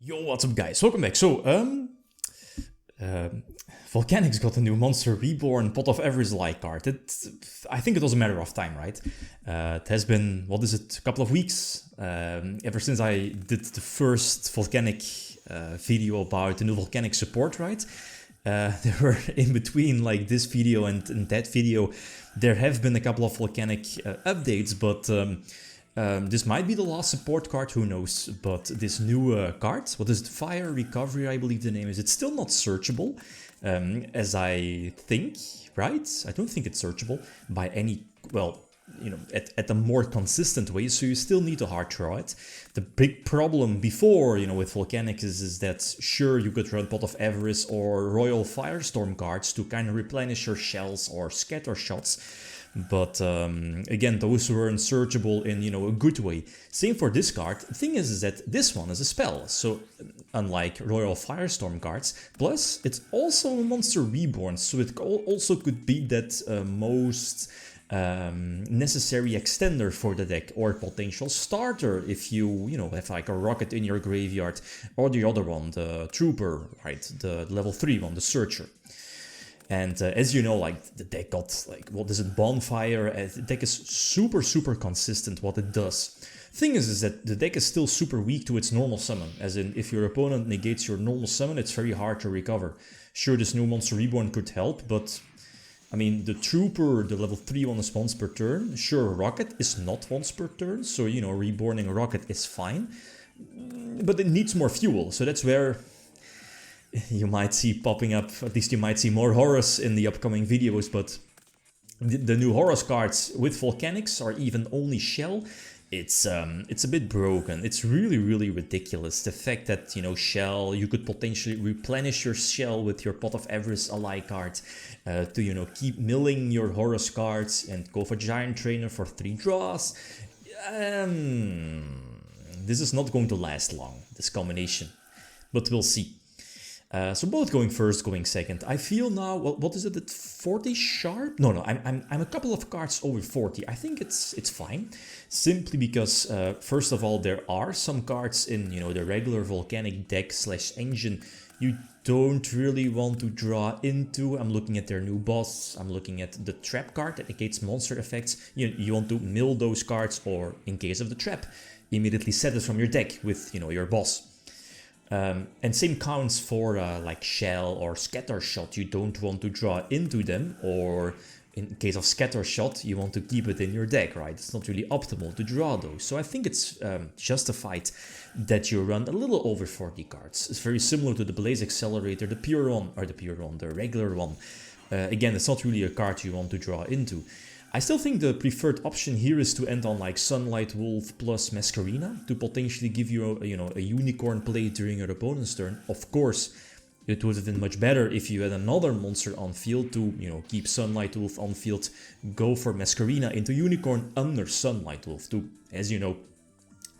Yo, what's up guys? Welcome back. So, Volcanics got a new Monster Reborn Pot of Everest-like card. I think it was a matter of time, right? It has been, what is it, a couple of weeks? Ever since I did the first Volcanic video about the new Volcanic support, right? There were in between like this video and that video, there have been a couple of Volcanic updates, but this might be the last support card, who knows, but this new card, what is it, Fire Recovery, I believe the name is, it's still not searchable, as I think, right? I don't think it's searchable by any, well, you know, at a more consistent way, so you still need to hard draw it. The big problem before, you know, with Volcanics is that, sure, you could run Pot of Everest or Royal Firestorm cards to kind of replenish your shells or scatter shots. But again, those weren't searchable in, you know, a good way. Same for this card. The thing is that this one is a spell, so unlike Royal Firestorm cards. Plus, it's also a Monster Reborn, so it also could be that most necessary extender for the deck, or potential starter if you know, have like a rocket in your graveyard, or the other one, the Trooper, right, the level 3 one, the Searcher. And as you know, like, the deck got, like, what is it, Bonfire. The deck is super consistent what it does. Thing is that the deck is still super weak to its normal summon, as in, if your opponent negates your normal summon, it's very hard to recover. Sure, this new Monster Reborn could help, but I mean, the Trooper, the level 3 one is once per turn. Sure, Rocket is not once per turn, so, you know, reborning a Rocket is fine, but it needs more fuel, so that's where you might see popping up, at least you might see more Horus in the upcoming videos, but the new Horus cards with Volcanics, or even only Shell, it's a bit broken. It's really ridiculous. The fact that, you know, Shell, you could potentially replenish your Shell with your Pot of Everest ally card to, you know, keep milling your Horus cards and go for Giant Trainer for 3 draws. This is not going to last long, this combination, but we'll see. So both going first, going second. I feel now, what is it, at 40 sharp? No, I'm a couple of cards over 40. I think it's fine, simply because first of all, there are some cards in, you know, the regular Volcanic deck / engine you don't really want to draw into. I'm looking at their new boss. I'm looking at the trap card that negates monster effects. You want to mill those cards, or in case of the trap, immediately set it from your deck with, you know, your boss. And same counts for like Shell or Scatter Shot. You don't want to draw into them, or in case of Scatter Shot, you want to keep it in your deck, right? It's not really optimal to draw those. So I think it's justified that you run a little over 40 cards. It's very similar to the Blaze Accelerator, the pure one, or the regular one. Again, it's not really a card you want to draw into. I still think the preferred option here is to end on like Sunlight Wolf plus Masquerena to potentially give you a, you know, a unicorn play during your opponent's turn. Of course, it would have been much better if you had another monster on field to, you know, keep Sunlight Wolf on field, go for Masquerena into unicorn under Sunlight Wolf to, as you know,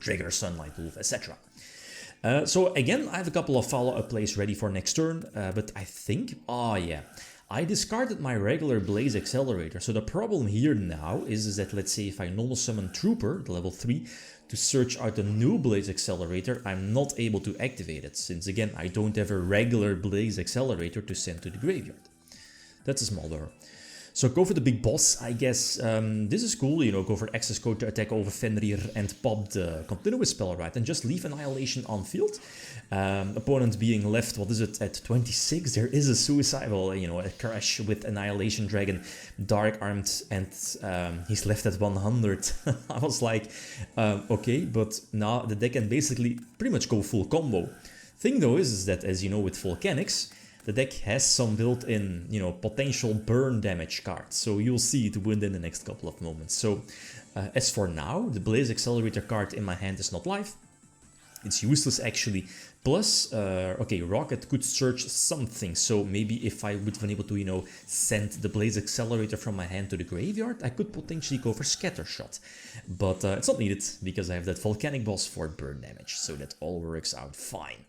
trigger Sunlight Wolf, etc. So again, I have a couple of follow-up plays ready for next turn, but I think, I discarded my regular Blaze Accelerator. So the problem here now is that, let's say if I normal summon Trooper, the level 3, to search out the new Blaze Accelerator, I'm not able to activate it, since again, I don't have a regular Blaze Accelerator to send to the graveyard. That's a small error. So go for the big boss, I guess. This is cool, you know, go for access code to attack over Fenrir and pop the continuous spell, right? And just leave Annihilation on field. Opponent being left, what is it, at 26? There is a suicide, well, you know, a crash with Annihilation Dragon, Dark Armed, and he's left at 100. I was like, okay, but now the deck can basically pretty much go full combo. Thing though is that, as you know, with Volcanics, the deck has some built-in, you know, potential burn damage cards, so you'll see it win in the next couple of moments. So, as for now, the Blaze Accelerator card in my hand is not live. It's useless actually. Plus, okay, Rocket could search something, so maybe if I would have been able to, you know, send the Blaze Accelerator from my hand to the graveyard, I could potentially go for Scatter Shot. But it's not needed, because I have that Volcanic boss for burn damage, so that all works out fine.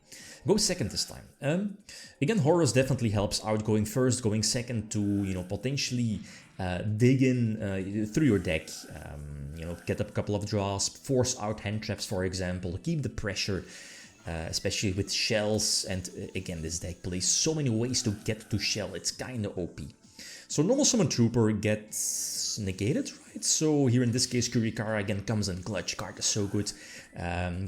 Go second this time. Again, Horus definitely helps out going first, going second to, you know, potentially dig in through your deck, you know, get up a couple of draws, force out hand traps, for example, keep the pressure. especially with shells. And again, this deck plays so many ways to get to shell. It's kind of OP. So normal summon Trooper gets negated, right? So here in this case, Kurikara again comes in clutch. Card is so good.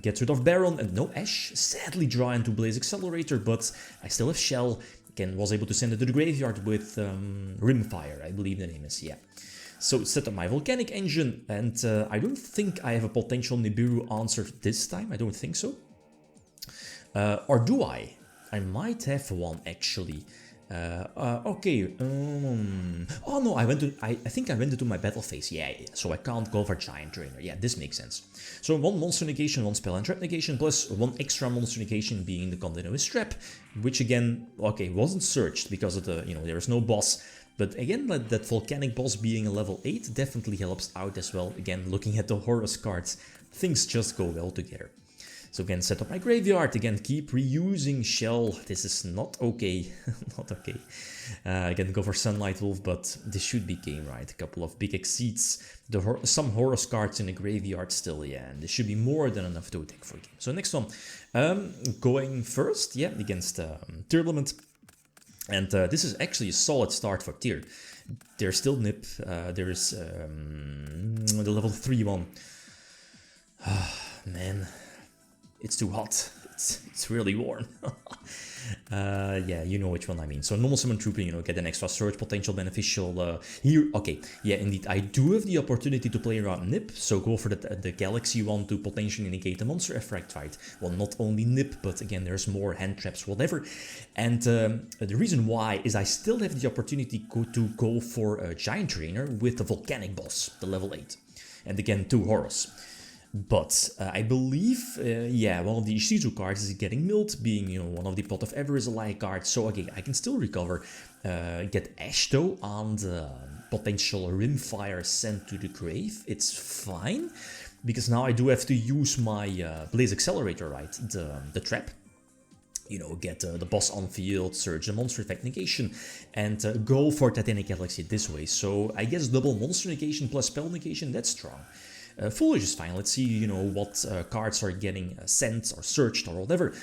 Gets rid of Baron and no Ash. Sadly draw into Blaze Accelerator, but I still have Shell. Again, was able to send it to the graveyard with Rimfire, I believe the name is, yeah. So set up my Volcanic engine, and I don't think I have a potential Nibiru answer this time. I don't think so. Or do I? I might have one actually. Okay. Oh no, I think I went into my battle phase. Yeah, so I can't go for Giant Trainer. Yeah, this makes sense. So one monster negation, one spell and trap negation, plus one extra monster negation being the continuous trap, which again, okay, wasn't searched because of the, there is no boss. But again, that Volcanic boss being a level 8 definitely helps out as well. Again, looking at the Horus cards, things just go well together. So again, set up my graveyard, again, keep reusing Shell. This is not okay, not okay. Again, go for Sunlight Wolf, but this should be game, right? A couple of big exceeds, some Horus cards in the graveyard still, yeah, and this should be more than enough to attack for game. So next one, going first, yeah, against Turbulent. And this is actually a solid start for Tyr. There's still Nip, there's the level 3 one. Man. It's too hot. It's really warm. Yeah, you know which one I mean. So normal summon Trooper, get an extra surge potential beneficial here. Okay, yeah, indeed. I do have the opportunity to play around Nip, so go for the Galaxy one to potentially negate the monster effect, right? Well, not only Nip, but again, there's more hand traps, whatever. And the reason why is I still have the opportunity to go for a Giant Trainer with the Volcanic boss, the level 8. And again, 2 Horus. But I believe, yeah, one of the Ishizu cards is getting milled, being, one of the Pot of Everest-alike cards. So, okay, I can still recover, get Ash, though, on the potential Rimfire sent to the grave. It's fine, because now I do have to use my Blaze Accelerator, right, the trap. Get the boss on field, surge the monster effect negation, and go for Titanic Galaxy this way. So, I guess double monster negation plus spell negation, that's strong. Foolish is fine. Let's see, what cards are getting sent or searched or whatever.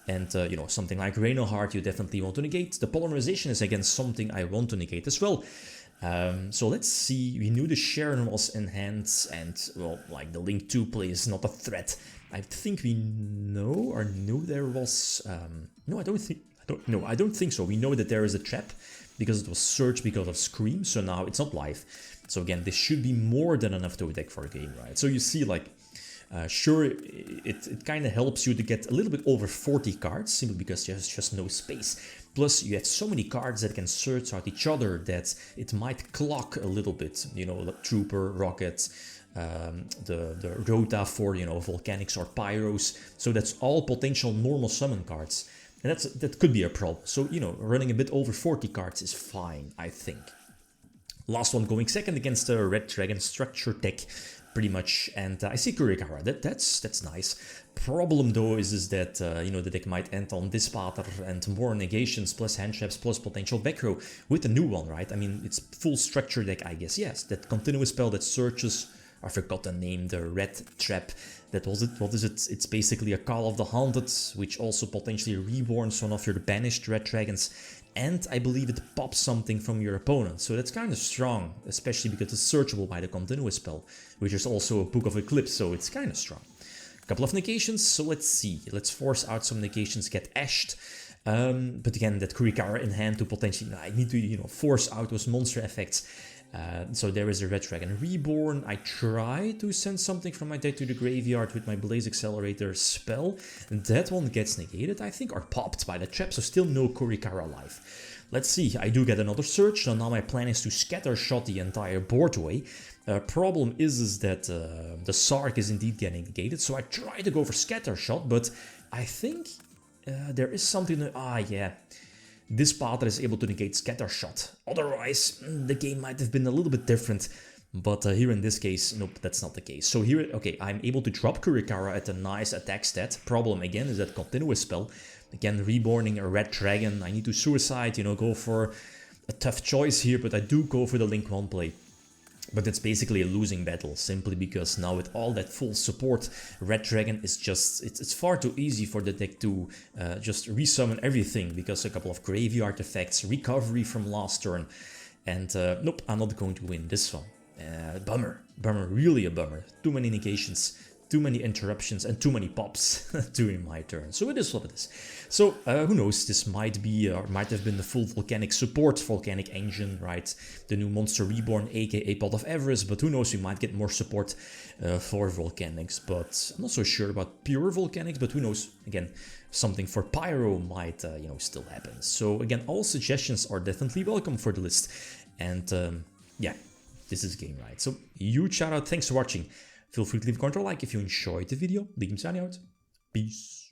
And, something like Reinhardt you definitely want to negate. The Polymerization is, again, something I want to negate as well. So let's see. We knew the Sharon was in hand, and, well, like, the Link 2 play is not a threat. I think we know or knew there was... No, I don't think so. We know that there is a trap, because it was searched because of Scream, so now it's not live. So again, this should be more than enough to attack for a game, right? So you see, like, sure, it kind of helps you to get a little bit over 40 cards, simply because there's just no space. Plus, you have so many cards that can search out each other that it might clock a little bit, like Trooper, Rocket, the Rota for, Volcanics or Pyros. So that's all potential normal summon cards. And that could be a problem. So, running a bit over 40 cards is fine, I think. Last one going second against the Red Dragon structure deck, pretty much. And I see Kurikara. That's nice. Problem though is that the deck might end on Dispater and more negations plus hand traps plus potential back row with a new one, right? I mean, it's full structure deck, I guess. Yes, that continuous spell that searches. I forgot the name. The Red Trap. That was it. What is it? It's basically a Call of the Haunted, which also potentially reborns one of your banished Red Dragons. And I believe it pops something from your opponent. So that's kind of strong, especially because it's searchable by the continuous spell, which is also a Book of Eclipse, so it's kind of strong. A couple of negations, so let's see. Let's force out some negations, get ashed. But again, that Kurikara in hand to potentially... I need to, force out those monster effects. So there is a Red Dragon Reborn. I try to send something from my deck to the graveyard with my Blaze Accelerator spell. And that one gets negated, I think, or popped by the trap, so still no Kurikara alive. Let's see, I do get another search, so now my plan is to scatter shot the entire board away. Problem is that the Sark is indeed getting negated, so I try to go for scatter shot, but I think there is something... yeah. This Pater is able to negate Scatter Shot. Otherwise, the game might have been a little bit different. But here in this case, nope, that's not the case. So here, okay, I'm able to drop Kurikara at a nice attack stat. Problem again is that continuous spell. Again, reborning a Red Dragon. I need to suicide, go for a tough choice here, but I do go for the Link 1 play. But it's basically a losing battle, simply because now with all that full support, Red Dragon is just, it's far too easy for the deck to just resummon everything, because a couple of graveyard effects, recovery from last turn, and nope, I'm not going to win this one. Bummer, really a bummer. Too many negations, too many interruptions, and too many pops during my turn. So it is what it is. So who knows, this might be, or might have been the full Volcanic support, Volcanic Engine, right? The new Monster Reborn, aka Pot of Avarice, but who knows, we might get more support for Volcanics. But I'm not so sure about pure Volcanics, but who knows, again, something for Pyro might, you know, still happen. So again, all suggestions are definitely welcome for the list. And yeah, this is game, right? So huge shout out, thanks for watching. Feel free to leave a comment or like if you enjoyed the video. Big signing out. Peace.